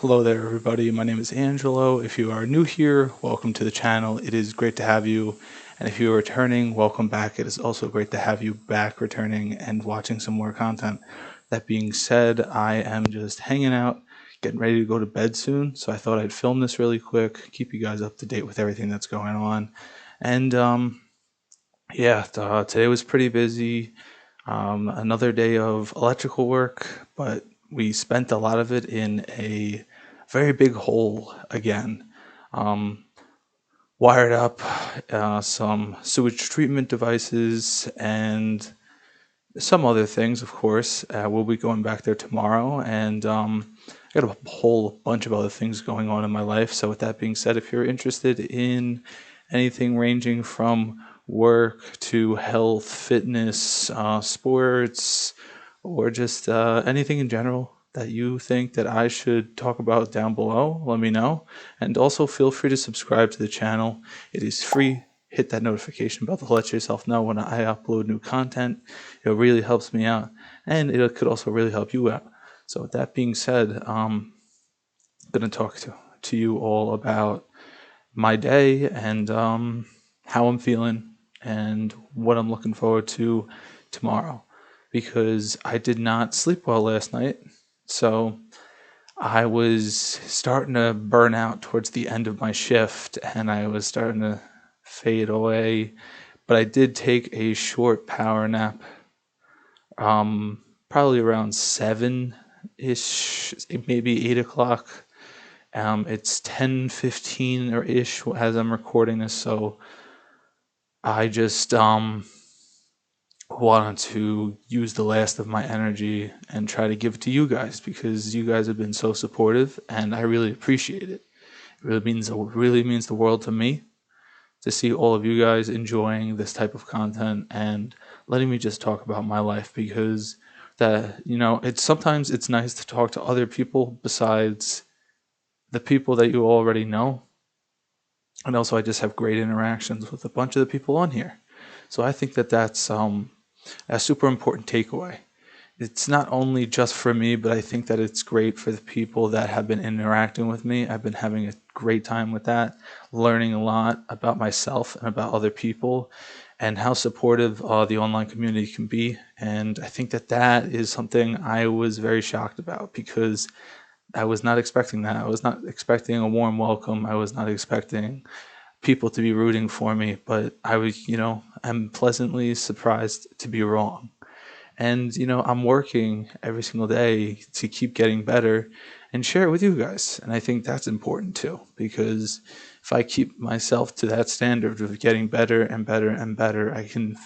Hello there, everybody. My name is Angelo. If you are new here, welcome to the channel. It is great to have you. And if you are returning, welcome back. It is also great to have you back returning and watching some more content. That being said, I am just hanging out, getting ready to go to bed soon. So I thought I'd film this really quick, keep you guys up to date with everything that's going on. And today was pretty busy. Another day of electrical work, but we spent a lot of it in a very big hole again. Um, Wired up some sewage treatment devices and some other things, of course. We'll be going back there tomorrow, and I got a whole bunch of other things going on in my life. So, with that being said, if you're interested in anything ranging from work to health, fitness, sports, or just anything in general that you think that I should talk about down below, let me know. And also feel free to subscribe to the channel. It is free. Hit that notification bell to let yourself know when I upload new content. It really helps me out, and it could also really help you out. So with that being said, I'm going to talk to you all about my day and how I'm feeling and what I'm looking forward to tomorrow, because I did not sleep well last night. So I was starting to burn out towards the end of my shift, and I was starting to fade away. But I did take a short power nap, probably around 7-ish, maybe 8 o'clock. It's 10:15 or ish as I'm recording this, so I just wanted to use the last of my energy and try to give it to you guys, because you guys have been so supportive and I really appreciate it. It really means the world to me to see all of you guys enjoying this type of content and letting me just talk about my life, because it's sometimes it's nice to talk to other people besides the people that you already know. And also I just have great interactions with a bunch of the people on here. So I think that that's a super important takeaway. It's not only just for me, but I think that it's great for the people that have been interacting with me. I've been having a great time with that, learning a lot about myself and about other people and how supportive the online community can be. And I think that that is something I was very shocked about, because I was not expecting that. I was not expecting a warm welcome. I was not expecting people to be rooting for me, but I'm pleasantly surprised to be wrong. And, I'm working every single day to keep getting better and share it with you guys. And I think that's important too, because if I keep myself to that standard of getting better and better and better, I can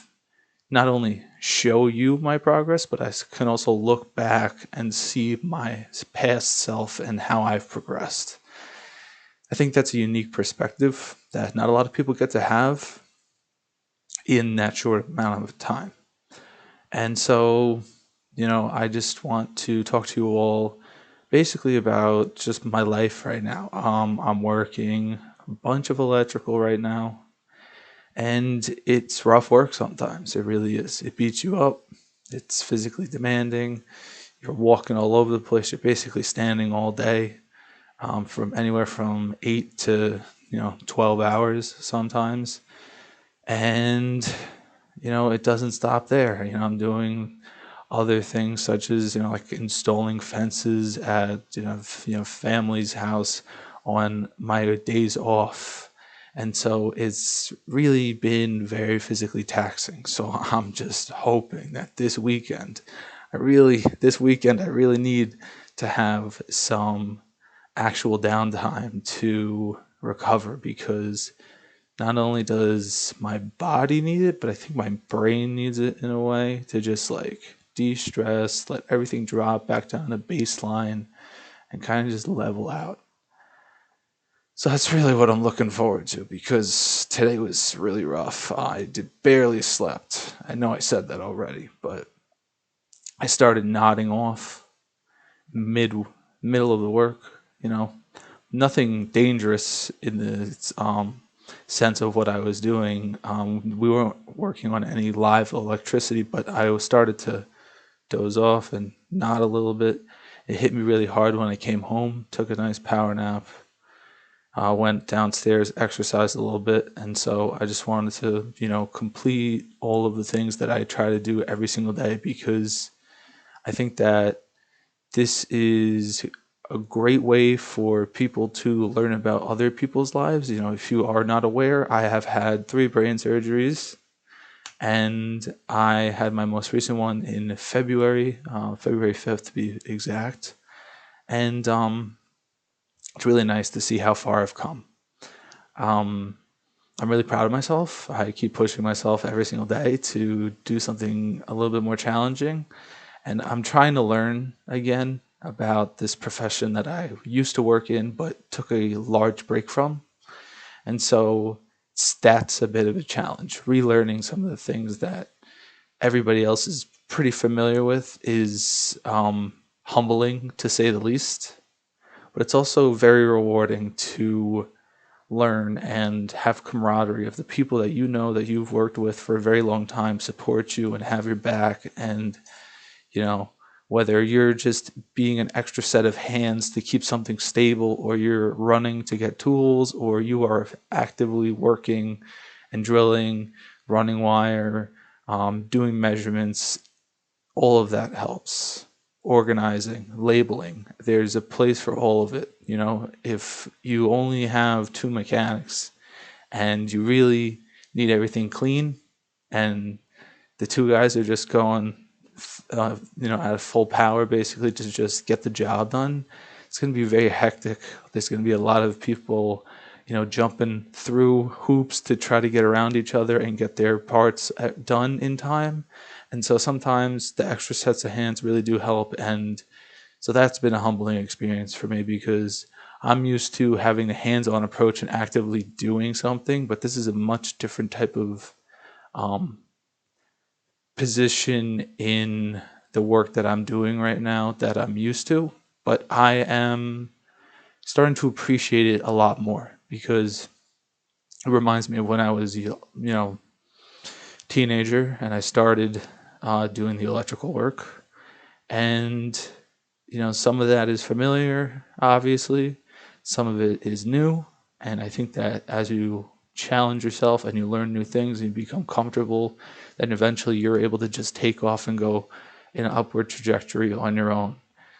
not only show you my progress, but I can also look back and see my past self and how I've progressed. I think that's a unique perspective that not a lot of people get to have in that short amount of time. And so, I just want to talk to you all basically about just my life right now. I'm working a bunch of electrical right now, and it's rough work sometimes. It really is. It beats you up. It's physically demanding. You're walking all over the place. You're basically standing all day, from anywhere from 8 to 12 hours sometimes. And it doesn't stop there. I'm doing other things such as like installing fences at family's house on my days off. And so it's really been very physically taxing. So I'm just hoping that this weekend I really need to have some actual downtime to recover, because not only does my body need it, but I think my brain needs it in a way to just like de-stress, let everything drop back down to baseline and kind of just level out. So that's really what I'm looking forward to, because today was really rough. I did barely slept. I know I said that already, but I started nodding off mid middle of the work, you know. Nothing dangerous in the sense of what I was doing. We weren't working on any live electricity, but I started to doze off and nod a little bit. It hit me really hard when I came home, took a nice power nap, went downstairs, exercised a little bit, and so I just wanted to, complete all of the things that I try to do every single day, because I think that this is a great way for people to learn about other people's lives. If you are not aware, I have had 3 brain surgeries, and I had my most recent one in February, February 5th to be exact. And it's really nice to see how far I've come. Um, I'm really proud of myself. I keep pushing myself every single day to do something a little bit more challenging. And I'm trying to learn again about this profession that I used to work in but took a large break from. And so that's a bit of a challenge. Relearning some of the things that everybody else is pretty familiar with is humbling, to say the least. But it's also very rewarding to learn and have camaraderie of the people that that you've worked with for a very long time support you and have your back. And you know whether you're just being an extra set of hands to keep something stable, or you're running to get tools, or you are actively working and drilling, running wire, doing measurements, all of that helps. Organizing, labeling, there's a place for all of it. If you only have 2 mechanics and you really need everything clean, and the 2 guys are just going at full power basically to just get the job done, it's going to be very hectic. There's going to be a lot of people jumping through hoops to try to get around each other and get their parts done in time. And so sometimes the extra sets of hands really do help. And so that's been a humbling experience for me, because I'm used to having the hands-on approach and actively doing something, but this is a much different type of um, position in the work that I'm doing right now that I'm used to. But I am starting to appreciate it a lot more, because it reminds me of when I was, teenager, and I started doing the electrical work. And some of that is familiar, obviously. Some of it is new. And I think that as you challenge yourself and you learn new things and you become comfortable, then eventually you're able to just take off and go in an upward trajectory on your own.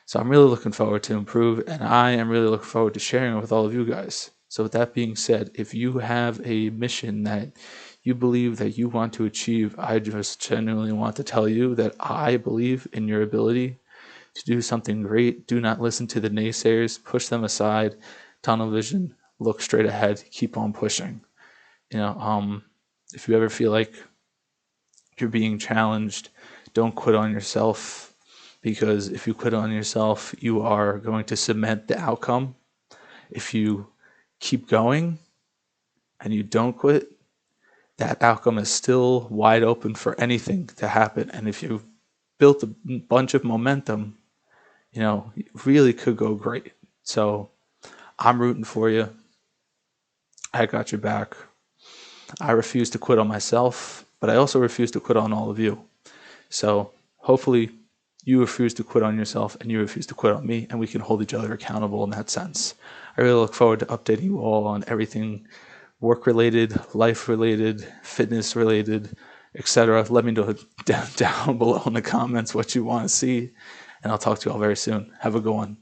So I'm really looking forward to improve, and I am really looking forward to sharing it with all of you guys. So with that being said, if you have a mission that you believe that you want to achieve, I just genuinely want to tell you that I believe in your ability to do something great. Do not listen to the naysayers. Push them aside. Tunnel vision. Look straight ahead. Keep on pushing. If you ever feel like you're being challenged, don't quit on yourself, because if you quit on yourself, you are going to cement the outcome. If you keep going and you don't quit, that outcome is still wide open for anything to happen. And if you've built a bunch of momentum, it really could go great. So I'm rooting for you. I got your back. I refuse to quit on myself, but I also refuse to quit on all of you. So hopefully you refuse to quit on yourself and you refuse to quit on me, and we can hold each other accountable in that sense. I really look forward to updating you all on everything work-related, life-related, fitness-related, etc. Let me know down below in the comments what you want to see, and I'll talk to you all very soon. Have a good one.